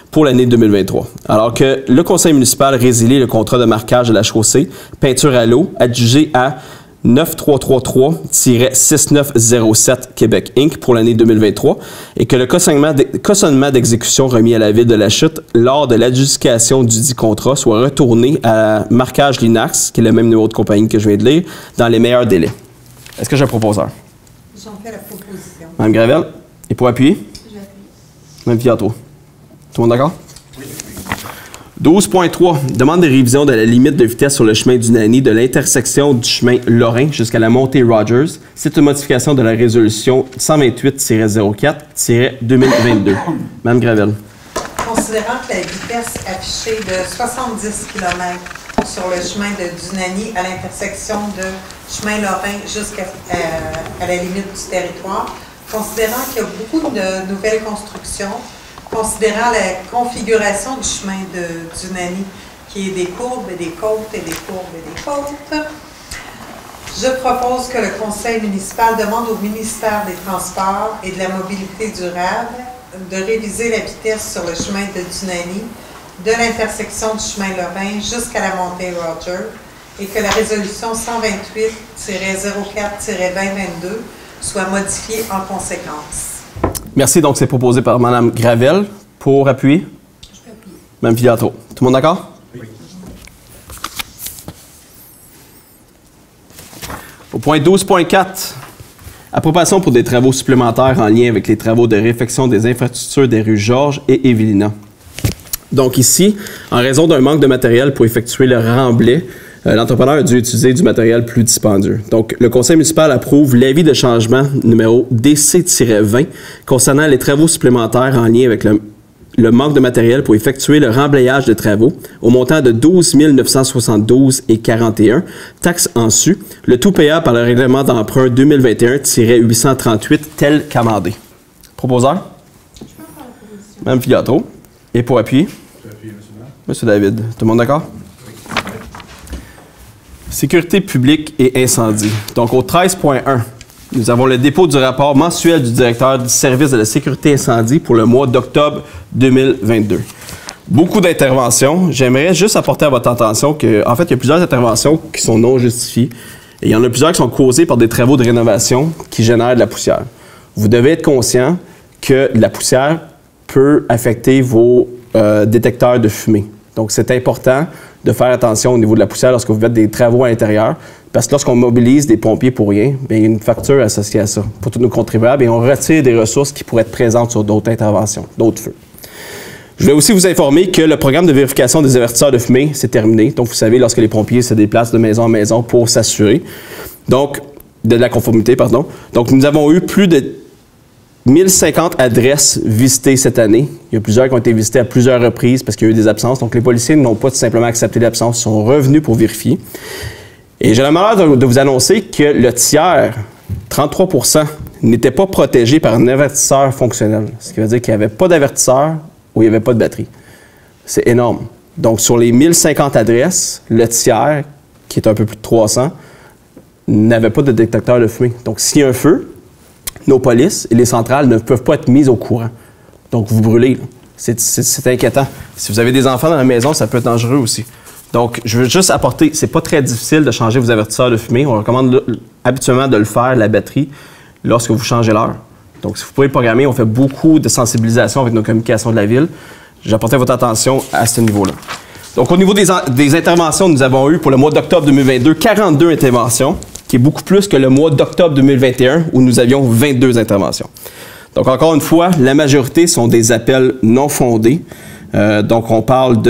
pour l'année 2023. Alors que le conseil municipal résilie le contrat de marquage de la chaussée peinture à l'eau adjugé à 9333-6907 Québec Inc. pour l'année 2023 et que le cautionnement d'exécution remis à la Ville de la Chute lors de l'adjudication du dit contrat soit retourné à marquage Linax, qui est le même numéro de compagnie que je viens de lire, dans les meilleurs délais. Est-ce que j'ai un proposeur? J'en fais la proposition. Mme Gravel, et pour appuyer? J'appuie. Mme Fiato. Tout le monde d'accord? 12.3. Demande de révision de la limite de vitesse sur le chemin du Nani de l'intersection du chemin Lorrain jusqu'à la montée Rogers. C'est une modification de la résolution 128-04-2022. Mme Gravel. Considérant que la vitesse affichée de 70 km sur le chemin de Dunani à l'intersection de chemin Lorrain jusqu'à la limite du territoire, considérant qu'il y a beaucoup de nouvelles constructions, considérant la configuration du chemin de Dunani, qui est des courbes et des côtes et des courbes et des côtes, je propose que le conseil municipal demande au ministère des Transports et de la Mobilité durable de réviser la vitesse sur le chemin de Dunani de l'intersection du chemin Lorrain jusqu'à la montée Roger et que la résolution 128-04-2022 soit modifiée en conséquence. Merci. Donc, c'est proposé par Mme Gravel. Pour appuyer? Je peux appuyer. Mme Filiatro. Tout le monde d'accord? Oui. Au point 12.4, approbation pour des travaux supplémentaires en lien avec les travaux de réfection des infrastructures des rues Georges et Evelina. Donc ici, en raison d'un manque de matériel pour effectuer le remblai, l'entrepreneur a dû utiliser du matériel plus dispendieux. Donc, le conseil municipal approuve l'avis de changement numéro DC-20 concernant les travaux supplémentaires en lien avec le manque de matériel pour effectuer le remblayage de travaux au montant de 12 972,41 taxes en su, le tout payable par le règlement d'emprunt 2021-838 tel qu'amendé. Proposeur? Mme Filiatro. Et pour appuyer? Monsieur David. Tout le monde d'accord? Sécurité publique et incendie. Donc, au 13.1, nous avons le dépôt du rapport mensuel du directeur du service de la sécurité incendie pour le mois d'octobre 2022. Beaucoup d'interventions. J'aimerais juste apporter à votre attention qu'en fait, il y a plusieurs interventions qui sont non justifiées. Et il y en a plusieurs qui sont causées par des travaux de rénovation qui génèrent de la poussière. Vous devez être conscient que la poussière peut affecter vos détecteurs de fumée. Donc, c'est important de faire attention au niveau de la poussière lorsque vous faites des travaux à l'intérieur, parce que lorsqu'on mobilise des pompiers pour rien, bien, il y a une facture associée à ça pour tous nos contribuables et on retire des ressources qui pourraient être présentes sur d'autres interventions, d'autres feux. Je voulais aussi vous informer que le programme de vérification des avertisseurs de fumée, c'est terminé. Donc, vous savez, lorsque les pompiers se déplacent de maison en maison pour s'assurer, donc, de la conformité, pardon. Donc, nous avons eu plus de 1050 adresses visitées cette année. Il y a plusieurs qui ont été visitées à plusieurs reprises parce qu'il y a eu des absences. Donc, les policiers n'ont pas tout simplement accepté l'absence, ils sont revenus pour vérifier. Et j'ai le malheur de vous annoncer que le tiers, 33 %, n'était pas protégé par un avertisseur fonctionnel. Ce qui veut dire qu'il n'y avait pas d'avertisseur ou il n'y avait pas de batterie. C'est énorme. Donc, sur les 1050 adresses, le tiers, qui est un peu plus de 300, n'avait pas de détecteur de fumée. Donc, s'il y a un feu, nos polices et les centrales ne peuvent pas être mises au courant. Donc, vous brûlez. C'est inquiétant. Si vous avez des enfants dans la maison, ça peut être dangereux aussi. Donc, je veux juste apporter, c'est pas très difficile de changer vos avertisseurs de fumée. On recommande habituellement de le faire, la batterie, lorsque vous changez l'heure. Donc, si vous pouvez le programmer, on fait beaucoup de sensibilisation avec nos communications de la ville. J'apportais votre attention à ce niveau-là. Donc, au niveau des interventions, nous avons eu pour le mois d'octobre 2022, 42 interventions, qui est beaucoup plus que le mois d'octobre 2021, où nous avions 22 interventions. Donc, encore une fois, la majorité sont des appels non fondés. Donc, on parle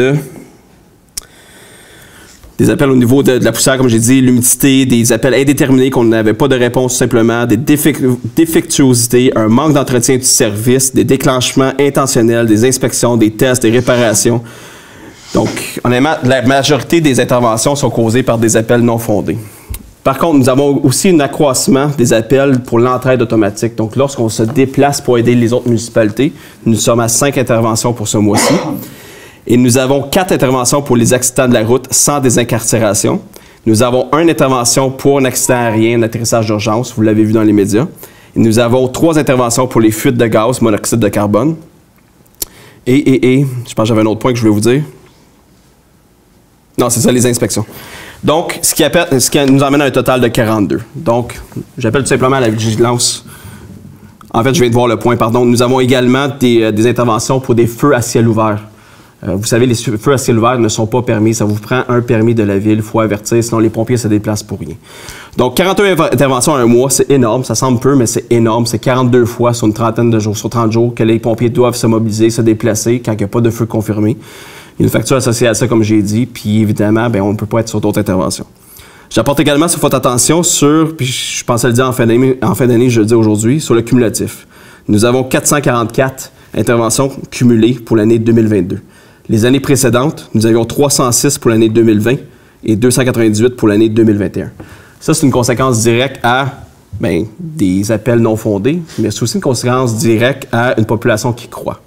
des appels au niveau de la poussière, comme j'ai dit, l'humidité, des appels indéterminés qu'on n'avait pas de réponse tout simplement, des défectuosités, un manque d'entretien du service, des déclenchements intentionnels, des inspections, des tests, des réparations. Donc, honnêtement, la majorité des interventions sont causées par des appels non fondés. Par contre, nous avons aussi un accroissement des appels pour l'entraide automatique. Donc, lorsqu'on se déplace pour aider les autres municipalités, nous sommes à 5 interventions pour ce mois-ci. Et nous avons 4 interventions pour les accidents de la route sans désincarcération. Nous avons 1 intervention pour un accident aérien, un atterrissage d'urgence, vous l'avez vu dans les médias. Et nous avons 3 interventions pour les fuites de gaz, monoxyde de carbone. Et je pense que j'avais un autre point que je voulais vous dire. Non, c'est ça, les inspections. Donc, ce qui nous amène à un total de 42. Donc, j'appelle tout simplement à la vigilance. En fait, je viens de voir le point, pardon. Nous avons également des interventions pour des feux à ciel ouvert. Vous savez, les feux à ciel ouvert ne sont pas permis. Ça vous prend un permis de la ville. Il faut avertir, sinon les pompiers se déplacent pour rien. Donc, 42 interventions en un mois, c'est énorme. Ça semble peu, mais c'est énorme. C'est 42 fois sur une trentaine de jours, sur 30 jours, que les pompiers doivent se mobiliser, se déplacer quand il n'y a pas de feu confirmé. Il y a une facture associée à ça, comme j'ai dit, puis évidemment, on ne peut pas être sur d'autres interventions. J'apporte également sur votre attention sur, puis je pensais le dire en fin d'année, je le dis aujourd'hui, sur le cumulatif. Nous avons 444 interventions cumulées pour l'année 2022. Les années précédentes, nous avions 306 pour l'année 2020 et 298 pour l'année 2021. Ça, c'est une conséquence directe à des appels non fondés, mais c'est aussi une conséquence directe à une population qui croît.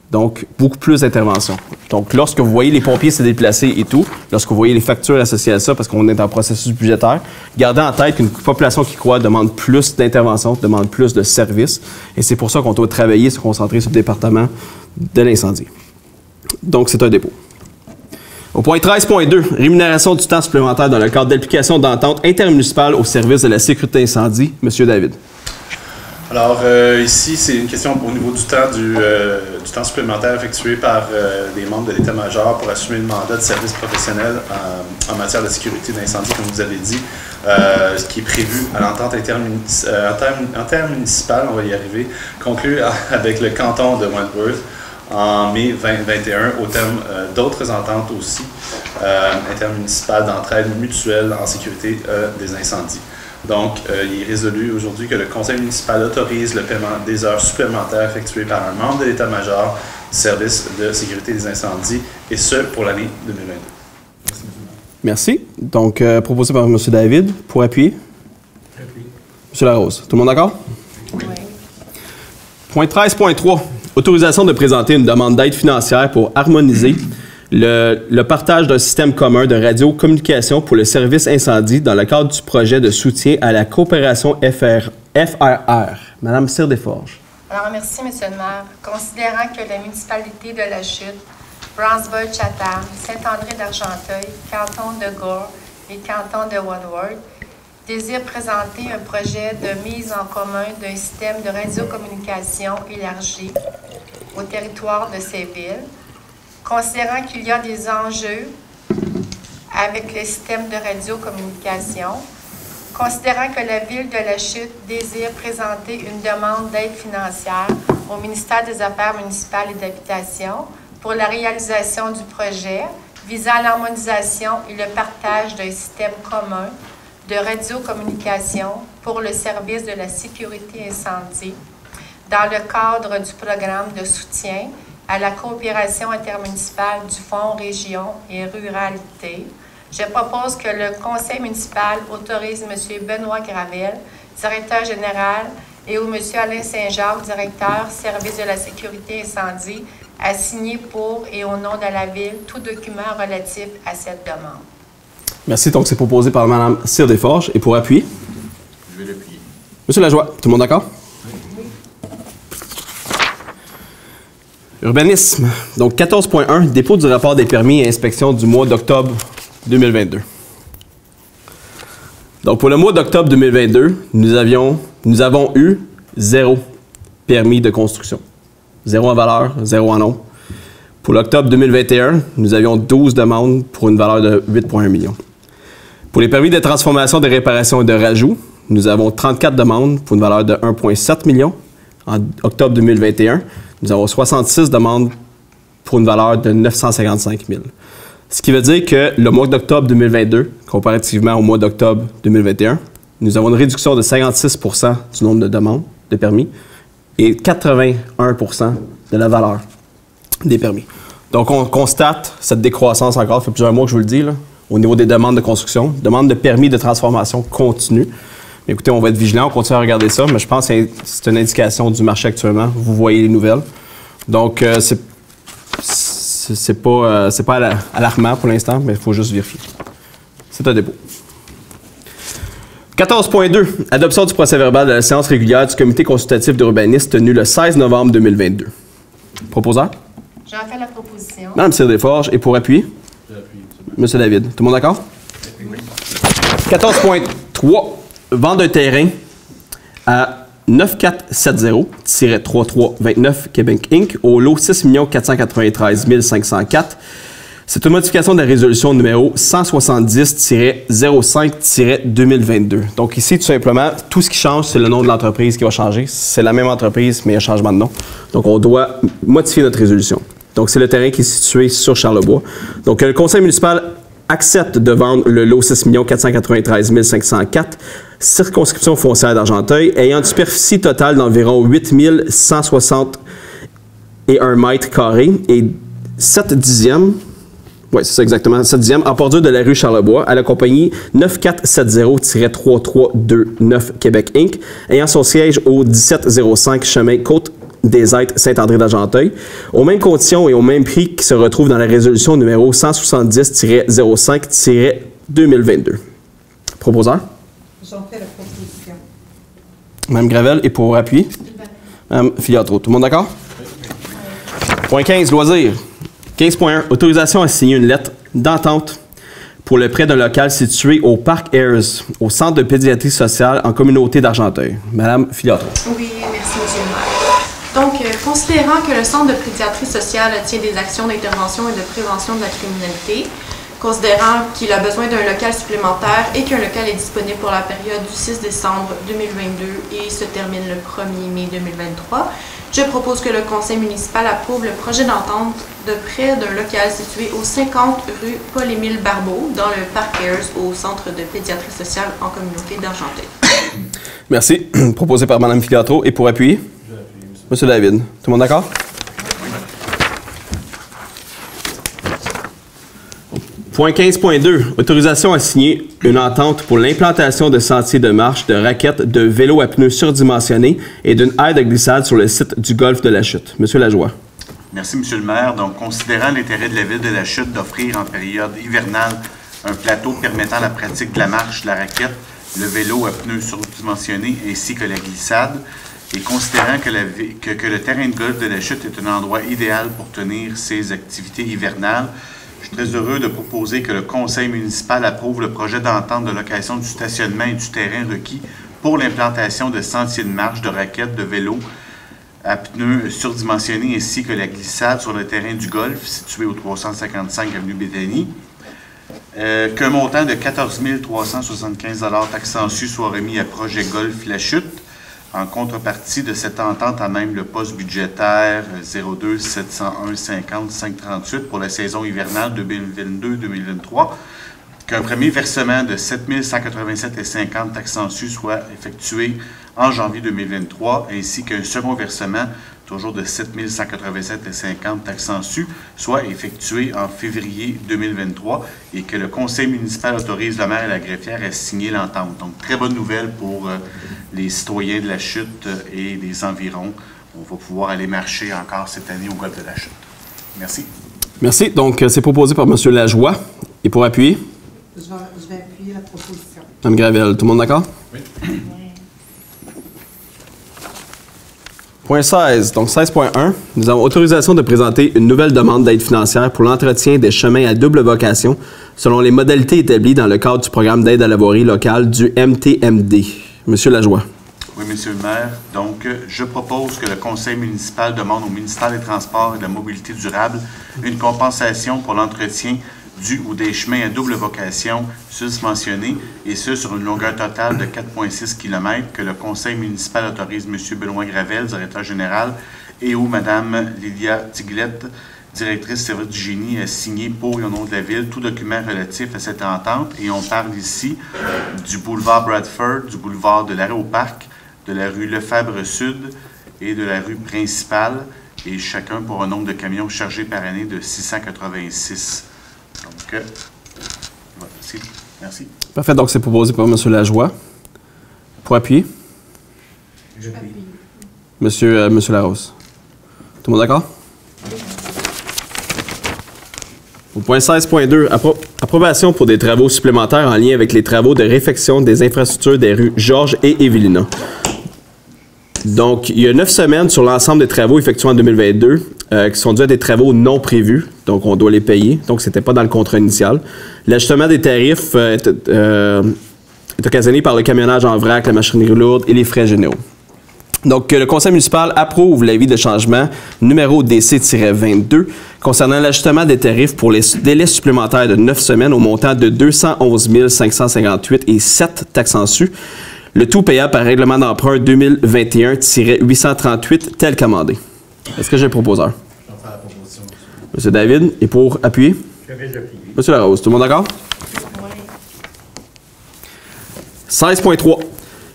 Donc, beaucoup plus d'interventions. Donc, lorsque vous voyez les pompiers se déplacer et tout, lorsque vous voyez les factures associées à ça, parce qu'on est en processus budgétaire, gardez en tête qu'une population qui croît demande plus d'interventions, demande plus de services. Et c'est pour ça qu'on doit travailler, se concentrer sur le département de l'incendie. Donc, c'est un dépôt. Au point 13.2, rémunération du temps supplémentaire dans le cadre d'application d'entente intermunicipale au service de la sécurité incendie. Monsieur David. Alors, ici, c'est une question au niveau du temps supplémentaire effectué par des membres de l'État-major pour assumer le mandat de service professionnel en matière de sécurité d'incendie, comme vous avez dit, ce qui est prévu à l'entente intermunicipale, on va y arriver, conclue avec le canton de Wentworth en mai 2021, au terme d'autres ententes aussi intermunicipales d'entraide mutuelle en sécurité des incendies. Donc, il est résolu aujourd'hui que le conseil municipal autorise le paiement des heures supplémentaires effectuées par un membre de l'état-major du service de sécurité des incendies, et ce, pour l'année 2022. Merci. Donc, proposé par M. David. Pour appuyer? M. Larose. Tout le monde d'accord? Oui. Point 13.3. Autorisation de présenter une demande d'aide financière pour harmoniser le partage d'un système commun de radiocommunication pour le service incendie dans le cadre du projet de soutien à la coopération FRR. Madame Cyr-Desforges. Alors, merci, M. le maire. Considérant que la municipalité de La Chute, Brownsburg-Chatham, Saint-André d'Argenteuil, canton de Gore et canton de Wentworth désirent présenter un projet de mise en commun d'un système de radiocommunication élargi au territoire de ces villes, considérant qu'il y a des enjeux avec le système de radiocommunication, considérant que la Ville de La Chute désire présenter une demande d'aide financière au ministère des Affaires municipales et d'Habitation pour la réalisation du projet visant l'harmonisation et le partage d'un système commun de radiocommunication pour le service de la sécurité incendie dans le cadre du programme de soutien à la coopération intermunicipale du Fonds Région et Ruralité. Je propose que le Conseil municipal autorise M. Benoît Gravel, directeur général, et ou M. Alain Saint-Jacques, directeur, service de la sécurité incendie, à signer pour et au nom de la Ville tout document relatif à cette demande. Merci. Donc, c'est proposé par Mme Cyr-Desforges. Et pour appuyer? Je vais l'appuyer. M. Lajoie, tout le monde d'accord? Urbanisme. Donc, 14.1, dépôt du rapport des permis et inspections du mois d'octobre 2022. Donc, pour le mois d'octobre 2022, nous avons eu 0 permis de construction. 0 en valeur, 0 en nom. Pour l'octobre 2021, nous avions 12 demandes pour une valeur de 8,1 millions. Pour les permis de transformation, de réparation et de rajout, nous avons 34 demandes pour une valeur de 1,7 million. En octobre 2021, nous avons 66 demandes pour une valeur de 955 000. Ce qui veut dire que le mois d'octobre 2022, comparativement au mois d'octobre 2021, nous avons une réduction de 56 % du nombre de demandes de permis et 81 % de la valeur des permis. Donc, on constate cette décroissance encore. Ça fait plusieurs mois que je vous le dis, là. au niveau des demandes de construction, demandes de permis de transformation continue. Écoutez, on va être vigilant, on continue à regarder ça, mais je pense que c'est une indication du marché actuellement. Vous voyez les nouvelles. Donc, c'est pas alarmant pour l'instant, mais il faut juste vérifier. C'est un dépôt. 14.2. Adoption du procès-verbal de la séance régulière du comité consultatif d'urbanisme tenue le 16 novembre 2022. Proposeur? J'en fais la proposition. Madame Cyr-Desforges. Et pour appuyer? Monsieur David. Tout le monde d'accord? Oui. 14.3. Vente d'un terrain à 9470-3329 Québec Inc. au lot 6 493 504. C'est une modification de la résolution numéro 170-05-2022. Donc ici, tout simplement, tout ce qui change, c'est le nom de l'entreprise qui va changer. C'est la même entreprise, mais il y a un changement de nom. Donc on doit modifier notre résolution. Donc c'est le terrain qui est situé sur Charlebois. Donc le conseil municipal accepte de vendre le lot 6 493 504, circonscription foncière d'Argenteuil, ayant une superficie totale d'environ 8 161 mètres carrés et 7 dixièmes. Oui, c'est ça exactement, 7 dixièmes, en bordure de la rue Charlebois, à la compagnie 9470-3329 Québec Inc., ayant son siège au 1705 chemin Côte des Aides Saint-André d'Argenteuil, aux mêmes conditions et au même prix qui se retrouve dans la résolution numéro 170-05-2022. Proposeur? J'en fais la proposition. Mme Gravel, et pour appui? Mme Filiatro. Tout le monde d'accord? Point 15, loisirs. 15.1. Autorisation à signer une lettre d'entente pour le prêt d'un local situé au Parc Ayers, au Centre de pédiatrie sociale en communauté d'Argenteuil. Madame Filiatro. Oui, merci, monsieur le maire. Donc, considérant que le Centre de pédiatrie sociale tient des actions d'intervention et de prévention de la criminalité, considérant qu'il a besoin d'un local supplémentaire et qu'un local est disponible pour la période du 6 décembre 2022 et se termine le 1er mai 2023, je propose que le conseil municipal approuve le projet d'entente de prêt d'un local situé au 50 rue Paul-Émile Barbeau, dans le Parc Ayers, au Centre de pédiatrie sociale en communauté d'Argenteuil. Merci. Proposé par Mme Filiatro. Et pour appuyer? Monsieur David. Tout le monde d'accord? Point 15.2. Autorisation à signer une entente pour l'implantation de sentiers de marche, de raquettes, de vélos à pneus surdimensionnés et d'une aire de glissade sur le site du golfe de la Chute. Monsieur Lajoie. Merci, Monsieur le maire. Donc, considérant l'intérêt de la ville de la Chute d'offrir en période hivernale un plateau permettant la pratique de la marche, de la raquette, le vélo à pneus surdimensionnés ainsi que la glissade, et considérant que le terrain de golf de la Chute est un endroit idéal pour tenir ces activités hivernales, je suis très heureux de proposer que le conseil municipal approuve le projet d'entente de location du stationnement et du terrain requis pour l'implantation de sentiers de marche, de raquettes, de vélos à pneus surdimensionnés ainsi que la glissade sur le terrain du golf situé au 355 avenue Béthanie. Qu'un montant de 14 375 taxes en sus soit remis à Projet Golf La Chute. En contrepartie de cette entente, à même le poste budgétaire 02 701 50 538 pour la saison hivernale 2022-2023, qu'un premier versement de 7 187,50 taxes en sus soit effectué en janvier 2023, ainsi qu'un second versement, toujours de 7 187,50 taxes en sus, soit effectué en février 2023, et que le conseil municipal autorise le maire et la greffière à signer l'entente. Donc, très bonne nouvelle pour les citoyens de la Chute et des environs. On va pouvoir aller marcher encore cette année au golfe de la Chute. Merci. Merci. Donc, c'est proposé par M. Lajoie. Et pour appuyer? Je vais appuyer la proposition. Mme Gravel. Tout le monde d'accord? Oui. Point 16. Donc, 16.1. Nous avons autorisation de présenter une nouvelle demande d'aide financière pour l'entretien des chemins à double vocation selon les modalités établies dans le cadre du programme d'aide à la voirie locale du MTMD. Monsieur Lajoie. Oui, Monsieur le maire. Donc, je propose que le conseil municipal demande au ministère des Transports et de la Mobilité durable une compensation pour l'entretien du ou des chemins à double vocation susmentionnés, et ce sur une longueur totale de 4,6 km, que le conseil municipal autorise M. Benoît Gravel, directeur général, et ou Mme Lilia Tiglette, directrice service du génie, à signer pour et au nom de la ville tout document relatif à cette entente. Et on parle ici du boulevard Bradford, du boulevard de l'arrêt au parc, de la rue Lefebvre Sud et de la rue principale, et chacun pour un nombre de camions chargés par année de 686. Donc, C'est tout. Merci. Parfait, donc c'est proposé par M. Lajoie. Pour appuyer? J'appuie. Monsieur Larose. Tout le monde d'accord? Au point 16.2, approbation pour des travaux supplémentaires en lien avec les travaux de réfection des infrastructures des rues Georges et Evelina. Donc, il y a 9 semaines sur l'ensemble des travaux effectués en 2022 qui sont dus à des travaux non prévus, donc on doit les payer, donc ce n'était pas dans le contrat initial. L'ajustement des tarifs est occasionné par le camionnage en vrac, la machinerie lourde et les frais généraux. Donc, le conseil municipal approuve l'avis de changement numéro DC-22 concernant l'ajustement des tarifs pour les délais supplémentaires de 9 semaines au montant de 211 558 et 7 taxes en su, le tout payable par règlement d'emprunt 2021-838 tel qu'amendé. Est-ce que j'ai un proposeur? Je vais faire la proposition. Monsieur David, et pour appuyer? J'avais appuyé. Monsieur Larose, tout le monde d'accord? Oui. 16.3.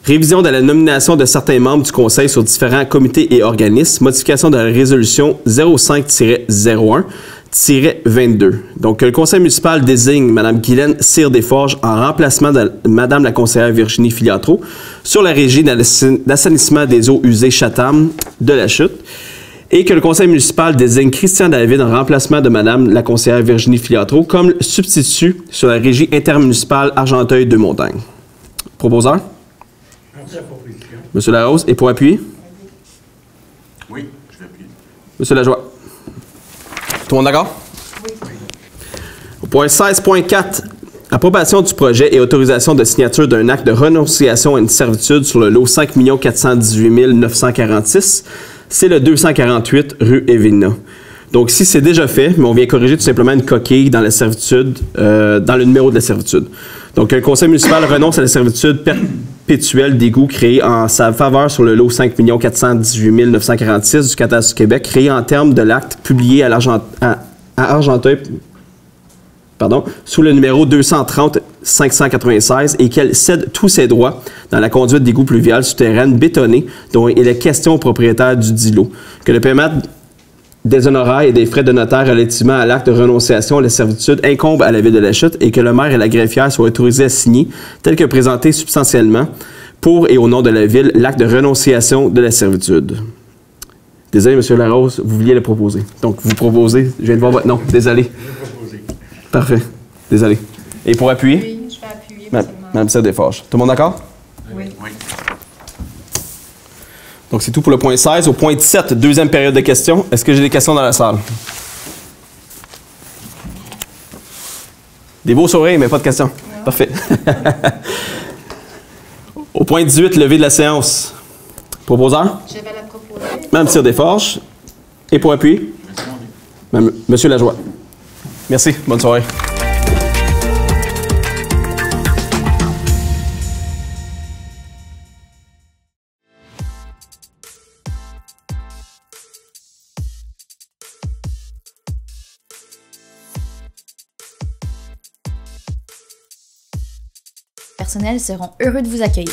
Révision de la nomination de certains membres du Conseil sur différents comités et organismes. Modification de la résolution 05-01-22. Donc, le Conseil municipal désigne Mme Guylaine Cyr-Desforges en remplacement de Mme la conseillère Virginie Filiatro sur la régie d'assainissement des eaux usées Chatham de la Chute. Et que le Conseil municipal désigne Christian David en remplacement de Mme la conseillère Virginie Filiatro comme substitut sur la régie intermunicipale Argenteuil-Deux-Montagnes. Proposeur? Monsieur Larose, et pour appuyer? Oui, je vais appuyer. Monsieur Lajoie. Tout le monde d'accord? Oui. Au point 16.4, approbation du projet et autorisation de signature d'un acte de renonciation à une servitude sur le lot 5 418 946. C'est le 248 rue Evelina. Donc, si c'est déjà fait, mais on vient corriger tout simplement une coquille dans la servitude, dans le numéro de la servitude. Donc, le conseil municipal renonce à la servitude perpétuelle d'égout créée en sa faveur sur le lot 5 418 946 du Cadastre du Québec, créé en termes de l'acte publié à Argenteuil, sous le numéro 230-596 et qu'elle cède tous ses droits dans la conduite d'égout pluvial souterraine bétonnée dont il est question au propriétaire du dit lot. Que le paiement des honoraires et des frais de notaire relativement à l'acte de renonciation à la servitude incombe à la Ville de la Chute et que le maire et la greffière soient autorisés à signer, tel que présenté substantiellement, pour et au nom de la Ville, l'acte de renonciation de la servitude. Désolé, M. Larose, vous vouliez le proposer. Donc, vous proposez, je viens de voir votre nom, désolé. Parfait, désolé. Et pour appuyer? Oui, je vais appuyer. Mme Cyr-Desforges. Tout le monde d'accord? Oui. Oui. Donc, c'est tout pour le point 16. Au point 17, deuxième période de questions. Est-ce que j'ai des questions dans la salle? Des beaux sourires, mais pas de questions. Non. Parfait. Au point 18, levée de la séance. Proposeur? Je vais la proposer. Mme Cyr-Desforges. Et pour appuyer? Monsieur Lajoie. Merci. Bonne soirée. Les personnels seront heureux de vous accueillir.